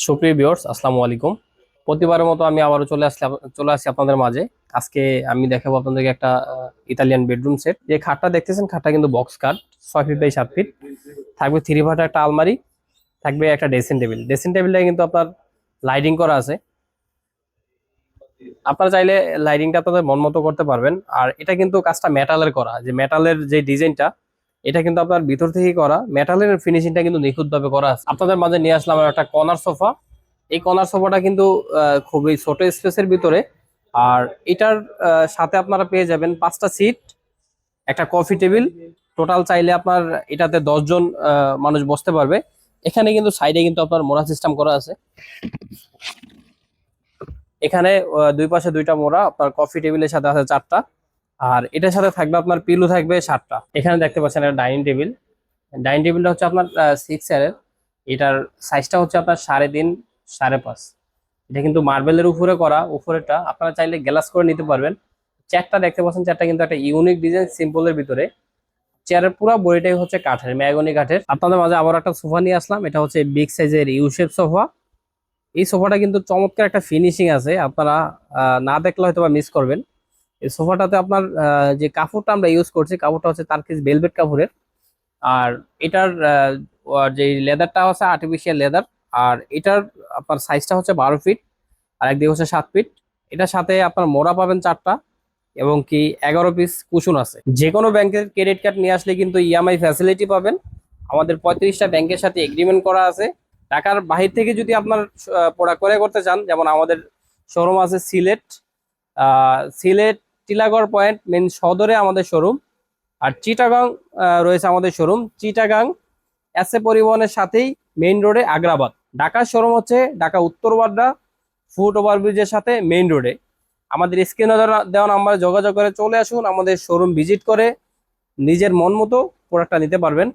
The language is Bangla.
সুপ্রিয় ভিউয়ার্স, আসসালামু আলাইকুম। প্রতিবারের মতো আমি আবারও চলে আসছি আপনাদের মাঝে। আজকে আমি দেখাবো আপনাদেরকে একটা ইতালিয়ান বেডরুম সেট। যে খাটটা দেখতেছেন, খাটটা কিন্তু বক্স খাট, 6 ফিট বাই 7 ফিট। থাকবে 3 ভার্টার একটা আলমারি, থাকবে একটা ড্রেসিং টেবিল। ড্রেসিং টেবিলটা কিন্তু আপনার লাইটিং করা আছে। আপনারা চাইলে লাইটিংটা আপনাদের মন মতো করতে পারবেন। আর এটা কিন্তু কাজটা মেটালের করা, যে মেটালের যে ডিজাইনটা, এটা কিন্তু আপনার ভিতর থেকেই করা। মেটালের ফিনিশিংটা কিন্তু নিখুঁতভাবে করা আছে। আপনাদের মাঝে নিয়ে আসলাম একটা কর্নার সোফা। এই কর্নার সোফাটা কিন্তু খুবই ছোট স্পেসের ভিতরে। আর এটার সাথে আপনারা পেয়ে যাবেন 5টা সিট, একটা কফি টেবিল। টোটাল চাইলে আপনার এটাতে 10 জন মানুষ বসতে পারবে। এখানে কিন্তু সাইডে কিন্তু আপনার মোড়া সিস্টেম করা আছে। এখানে দুই পাশে দুইটা মোড়া, আপনার কফি টেবিলের সাথে আছে 4টা। আর এটার সাথে থাকবে আপনার পিলো থাকবে 7টা। এখানে দেখতে পাচ্ছেন একটা ডাইনিং টেবিল। ডাইনিং টেবিলটা হচ্ছে আপনার 6 এর। এটার সাইজটা হচ্ছে আপনার 3.5 5.5। এটা কিন্তু মার্বেলের উপরে করা, উপরেটা আপনারা চাইলে গ্লাস করে নিতে পারবেন। চেয়ারটা দেখতে পাচ্ছেন, চেয়ারটা কিন্তু একটা ইউনিক ডিজাইন, সিম্পলের ভিতরে। চেয়ারের পুরো বডিটাই হচ্ছে কাঠের, ম্যাগনি কাঠের। আপনাদের মাঝে আবার একটা সোফা নিয়ে আসলাম। এটা হচ্ছে বিগ সাইজের ইউ শেপ সোফা। এই সোফাটা কিন্তু চমৎকার একটা ফিনিশিং আছে, আপনারা না দেখলে হয়তো বা মিস করবেন। এই সোফাটাতে আপনার যে কাপড়টা আমরা ইউজ করছি, কাপড়টা হচ্ছে তার্কিস ভেলভেট কাপড়ের। আর এটার যে লেদারটা হচ্ছে আর্টিফিশিয়াল লেদার। আর এটার আপনার সাইজটা হচ্ছে 12 ফিট, আর একদিকে হচ্ছে 7 ফিট। এটার সাথে আপনার মোড়া পাবেন 4টা, এবং কি 11 পিস কুশন আছে। যে কোনো ব্যাংকের ক্রেডিট কার্ড নিয়ে আসলে কিন্তু ইএমআই ফ্যাসিলিটি পাবেন। আমাদের 35টা ব্যাংকের সাথে এগ্রিমেন্ট করা আছে। ঢাকার বাহির থেকে যদি আপনার প্রোডাক্ট ক্রয় করতে চান, যেমন আমাদের শোরুম আছে সিলেট টিলাগড় পয়েন্ট মেন সদরে আমাদের শোরুম। আর চিটাগাং রয়েছে আমাদের শোরুম, চিটাগাং এস এ পরিবহনের সাথেই মেইন রোডে আগ্রাবাদ। ঢাকার শোরুম হচ্ছে ঢাকা উত্তর বাড্ডা ফুট ওভারব্রিজের সাথে মেইন রোডে। আমাদের স্ক্রিনে দেওয়া নাম্বারে যোগাযোগ করে চলে আসুন, আমাদের শোরুম ভিজিট করে নিজের মন মতো প্রোডাক্টটা নিতে পারবেন।